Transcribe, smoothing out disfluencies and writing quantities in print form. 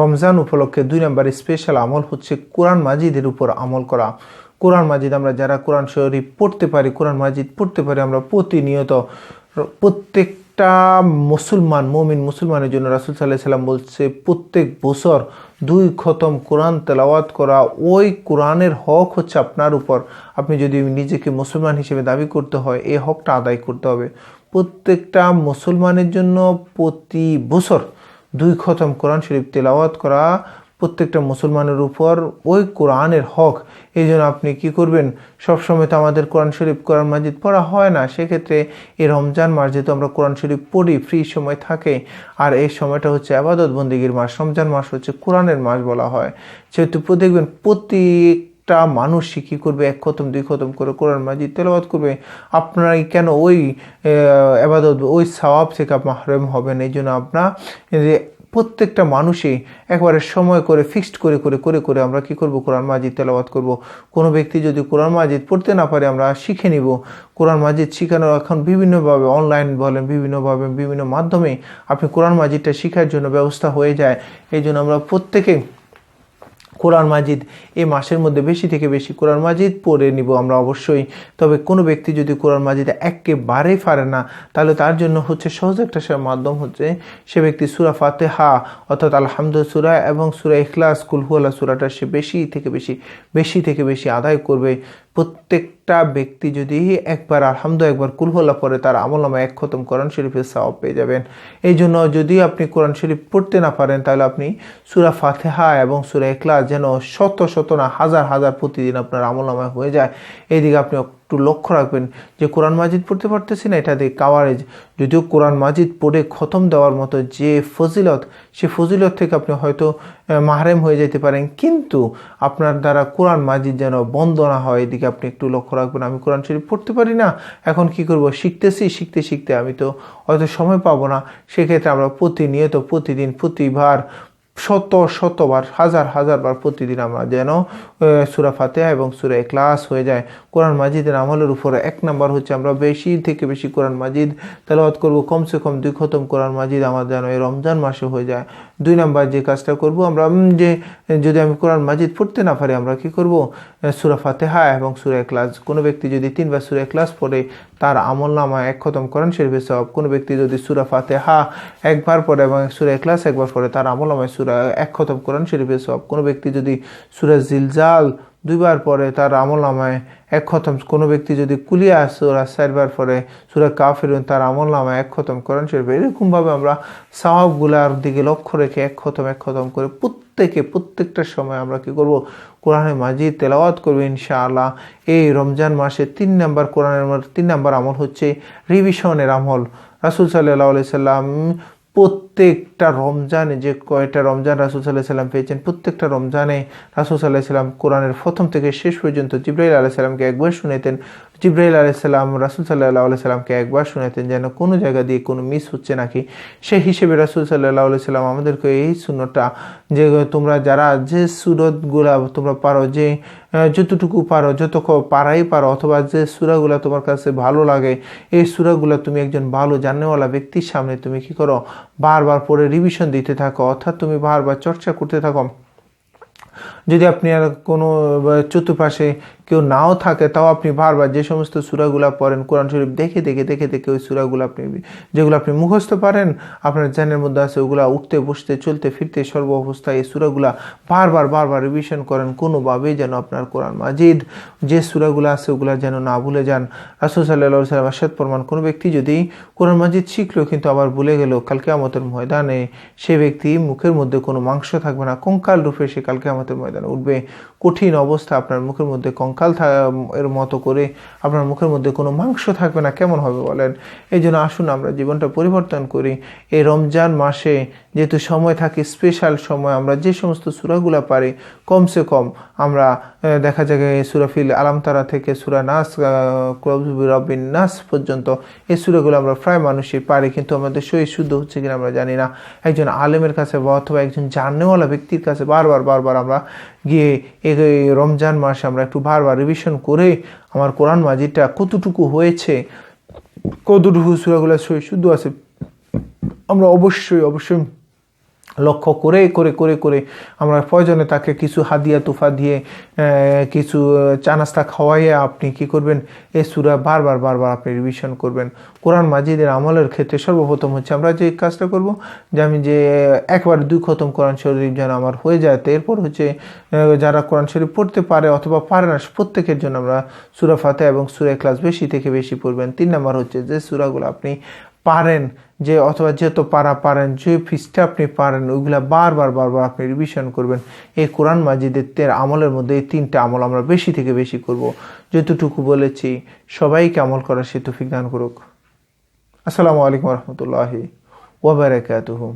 রমজান উপলক্ষে 2 নম্বর স্পেশাল আমল হচ্ছে কোরআন মাজিদের উপর আমল করা। কোরআন মাজিদ আমরা যারা কোরআন শরীফ পড়তে পারি, কোরআন মাজিদ পড়তে পারি, আমরা প্রতিনিয়ত প্রত্যেকটা মুসলমান মুমিন মুসলমানের জন্য রাসূল সাল্লাল্লাহু আলাইহি সাল্লাম বলছে প্রত্যেক বছর 2 খতম কোরআন তেলাওয়াত করা, ওই কোরআনের হক হচ্ছে আপনার উপর। আপনি যদি নিজেকে মুসলমান হিসেবে দাবি করতে হয়, এই হকটা আদায় করতে হবে। প্রত্যেকটা মুসলমানের জন্য প্রতি বছর 2 খতম কোরআন শরীফ তেলাওয়াত করা প্রত্যেকটা মুসলমানের উপর ওই কোরআনের হক। এই জন্য আপনি কি করবেন, সবসময় তো আমাদের কোরআন শরীফ কোরআন মাজিদ পড়া হয় না, সেক্ষেত্রে এই রমজান মাস যেহেতু আমরা কোরআন শরীফ পড়ি, ফ্রি সময় থাকে, আর এই সময়টা হচ্ছে ইবাদত বন্দেগীর মাস, রমজান মাস হচ্ছে কোরআনের মাস বলা হয়, সেহেতু দেখবেন প্রত্যেকটা মানুষই কী করবে, 1 খতম 2 খতম করে কোরআন মাজিদ তেলাওয়াত করবে। আপনারাই কেন ওই ইবাদত ওই সওয়াব থেকে মাহরুম হবেন? এই জন্য আপনার প্রত্যেকটা মানুষই একবারে সময় করে ফিক্সড করে করে করে করে আমরা কি করব, কোরআন মাজিদ তেলাওয়াত করব। কোনো ব্যক্তি যদি কোরআন মাজিদ পড়তে না পারে, আমরা শিখে নিব। কোরআন মাজিদ শেখানোর এখন বিভিন্নভাবে, অনলাইন বলেন, বিভিন্নভাবে বিভিন্ন মাধ্যমে আপনি কোরআন মাজিদটা শেখার জন্য ব্যবস্থা হয়ে যায়। এই জন্য আমরা প্রত্যেকে কোরআন মাজিদ এই মাসের মধ্যে বেশি থেকে বেশি কোরআন মাজিদ পড়ে নিব আমরা অবশ্যই। তবে কোনো ব্যক্তি যদি কোরআন মাজিদ একেবারেই পারে না, তাহলে তার জন্য হচ্ছে সহজ একটা মাধ্যম হচ্ছে সে ব্যক্তি সূরা ফাতিহা অর্থাৎ আলহামদুলিল্লাহ সূরা এবং সূরা ইখলাস কুল হুয়াল্লাহ সূরাটা সে বেশি থেকে বেশি আদায় করবে। প্রত্যেকটা ব্যক্তি যদি একবার আলহামদুলিল্লাহ একবার কুল হুয়াল্লাহ পড়ে, তার আমলনামায় 1 খতম কোরআন শরীফের সওয়াব পেয়ে যাবেন। এই জন্য যদি আপনি কোরআন শরীফ পড়তে না পারেন, তাহলে আপনি সূরা ফাতিহা এবং সূরা ইখলাস যেন শত না হাজার প্রতিদিন আপনার আমলনামায় হয়ে যায়। এইদিকে আপনি একটু লক্ষ্য রাখবেন যে কোরআন মাজিদ পড়তে পারতেছি না, এটা দিয়ে কাওয়ারেজ। যদিও কোরআন মাজিদ পড়ে খতম দেওয়ার মতো যে ফজিলত, সে ফজিলত থেকে আপনি হয়তো মাহরুম হয়ে যেতে পারেন, কিন্তু আপনার দ্বারা কোরআন মাজিদ যেন বন্ধ না হয়, এদিকে আপনি একটু লক্ষ্য রাখবেন। আমি কোরআন শরীফ পড়তে পারি না, এখন কি করব, শিখতে আমি তো হয়তো সময় পাবো না। সেক্ষেত্রে আমরা প্রতিনিয়ত প্রতিদিন প্রতিবার শতবার হাজার বার প্রতিদিন আমরা যেন সূরা ফাতিহা এবং সূরা ইখলাস হয়ে যায়। কোরআন মাজিদের আমলের উপরে 1 নম্বর হচ্ছে আমরা বেশি থেকে বেশি কোরআন মাজিদ তেলাওয়াত করব। কমসে কম 2 খতম কোরআন মাজিদ আমার যেন এই রমজান মাসে হয়ে যায়। 2 নম্বর যে কাজটা করব আমরা, যে যদি আমি কোরআন মাজিদ পড়তে না পারি, আমরা কি করব, সূরা ফাতিহা এবং সূরা ইখলাস। কোনো ব্যক্তি যদি 3 বার সূরা ইখলাস পড়ে, তার আমলনামায় 1 খতম কোরআন শরীফের সওয়াব। কোনো ব্যক্তি যদি সূরা ফাতিহা 1 বার পড়ে এবং সূরা ইখলাস 1 বার পড়ে, তার আমলনামায় 1 খতম কোরআন শরীফের সওয়াব। কোনো ব্যক্তি যদি সূরা জিলজাল 2 বার পড়ে, তার আমলনামায় 1 খতম। কোনো ব্যক্তি যদি কুলিয়া সূরা 4 বার পড়ে, সূরা কাফিরুন, তার আমলনামায় 1 খতম কোরআন শরীফ। এরকমভাবে আমরা সওয়াবগুলোর দিকে লক্ষ্য রেখে 1 খতম করে প্রত্যেকটা সময় আমরা কি করব, কোরআনে মাজিদ তেলাওয়াত করব ইনশাআল্লাহ। এই রমজান মাসে 3 নম্বর কোরআনের 3 নম্বর আমল হচ্ছে রিভিশনের আমল। রাসূল সাল্লাল্লাহু আলাইহি সাল্লাম প্রত্যেকটা রমজানে, যে কয়টা রমজান রাসূল সাল্লাল্লাহু আলাইহি সাল্লাম পেয়েছেন, প্রত্যেকটা রমজানে রাসূল সাল্লাল্লাহু আলাইহি সাল্লাম কোরআনের প্রথম থেকে শেষ পর্যন্ত জিবরাইল আলাইহিস সালামকে একবার শুনাইতেন। জিবরাইল আলাইহিস সালাম রাসূল সাল্লাল্লাহু আলাইহি সাল্লামকে একবার শুনাইতেন, যেন কোনো জায়গা দিয়ে কোনো মিস হচ্ছে নাকি। সেই হিসেবে রাসূল সাল্লাল্লাহু আলাইহি সাল্লাম আমাদেরকে এই সুন্নতটা, যে তোমরা যারা যে সূরাতগুলা তোমরা পারো, যে যতটুকু পারো, পারাই পারো, অথবা যে সূরাগুলা তোমার কাছে ভালো লাগে, এই সূরাগুলা তুমি একজন ভালো জানেওয়ালা ব্যক্তির সামনে তুমি কি করো, বারবার পড়ে রিভিশন দিতে থাকো, অর্থাৎ তুমি বারবার চর্চা করতে থাকো। যদি আপনি আর কোনো চতুর্পাশে কেউ নাও থাকে, তাও আপনি বারবার যে সমস্ত সূরাগুলা পড়েন, কোরআন শরীফ দেখে ওই সূরাগুলো আপনি, যেগুলো আপনি মুখস্থ পারেন, আপনার জানের মধ্যে আছে, ওগুলা উঠতে বসতে চলতে ফিরতে সর্ব অবস্থায় এই সূরাগুলা বারবার রিভিশন করেন। কোনোভাবেই যেন আপনার কোরআন মাজিদ যে সূরাগুলো আছে ওগুলা যেন না ভুলে যান। রাসূল সাল্লাল্লাহু আলাইহি ওয়াসাল্লাম ইরশাদ ফরমান, কোনো ব্যক্তি যদি কোরআন মাজিদ শিখলো কিন্তু আবার ভুলে গেল, কাল কিয়ামতের ময়দানে সে ব্যক্তি মুখের মধ্যে কোনো মাংস থাকবে না, কঙ্কাল রূপে সে কাল কিয়ামতের ময়দানে উঠবে। কঠিন অবস্থা, আপনার মুখের মধ্যে কঙ্কাল এর মতো করে আপনার মুখের মধ্যে কোনো মাংস থাকবে না, কেমন হবে বলেন? এই জন্য আসুন আমরা জীবনটা পরিবর্তন করি। এই রমজান মাসে যেহেতু সময় থাকে, স্পেশাল সময়, আমরা যে সমস্ত সূরাগুলা পারি কমসে কম আমরা দেখা যায় সূরা ফিল আলাম তারা থেকে সূরা নাস রব্বিন নাস পর্যন্ত এই সূরাগুলো আমরা প্রায় মানুষই পারি, কিন্তু আমাদের সহি শুদ্ধ হচ্ছে কিনা আমরা জানি না। একজন আলেমের কাছে বা অথবা একজন জানেওয়ালা ব্যক্তির কাছে বারবার আমরা গিয়ে এই রমজান মাসে আমরা একটু বারবার রিভিশন করে আমার কোরআন মাজিদটা কতটুকু হয়েছে, কতটুকু সূরাগুলো সহি শুদ্ধ আছে, আমরা অবশ্যই লক্ষ্য করে করে করে করে আমরা প্রয়োজনে তাকে কিছু হাদিয়া তুফা দিয়ে কিছু চা নাস্তা খাওয়াইয়ে আপনি কি করবেন, এই সূরা বারবার বারবার আপনি রিভিশন করবেন। কোরআন মাজিদের আমলের ক্ষেত্রে সর্বপ্রথম হচ্ছে আমরা যে কাজটা করব, যে আমি যে একবার 2 খতম কোরআন শরীফ যেন আমার হয়ে যায়। তো এরপর হচ্ছে যারা কোরআন শরীফ পড়তে পারে অথবা পারে না, প্রত্যেকের জন্য আমরা সূরা ফাতিহা এবং সূরা ইখলাস বেশি থেকে বেশি পড়বেন। 3 নাম্বার হচ্ছে যে সূরাগুলো আপনি পারেন, যে অথবা যেহেতু পারেন, যে পৃষ্ঠা আপনি পারেন ওইগুলা বারবার বারবার আপনি রিভিশন করবেন। এই কোরআন মাজিদের আমলের মধ্যে এই 3টা আমল আমরা বেশি থেকে বেশি করব। যতটুকু বলেছি সবাইকে আমল করার সে তৌফিক দান করুক। আসসালামু আলাইকুম রহমতুল্লাহি ওয়া বারাকাতুহু।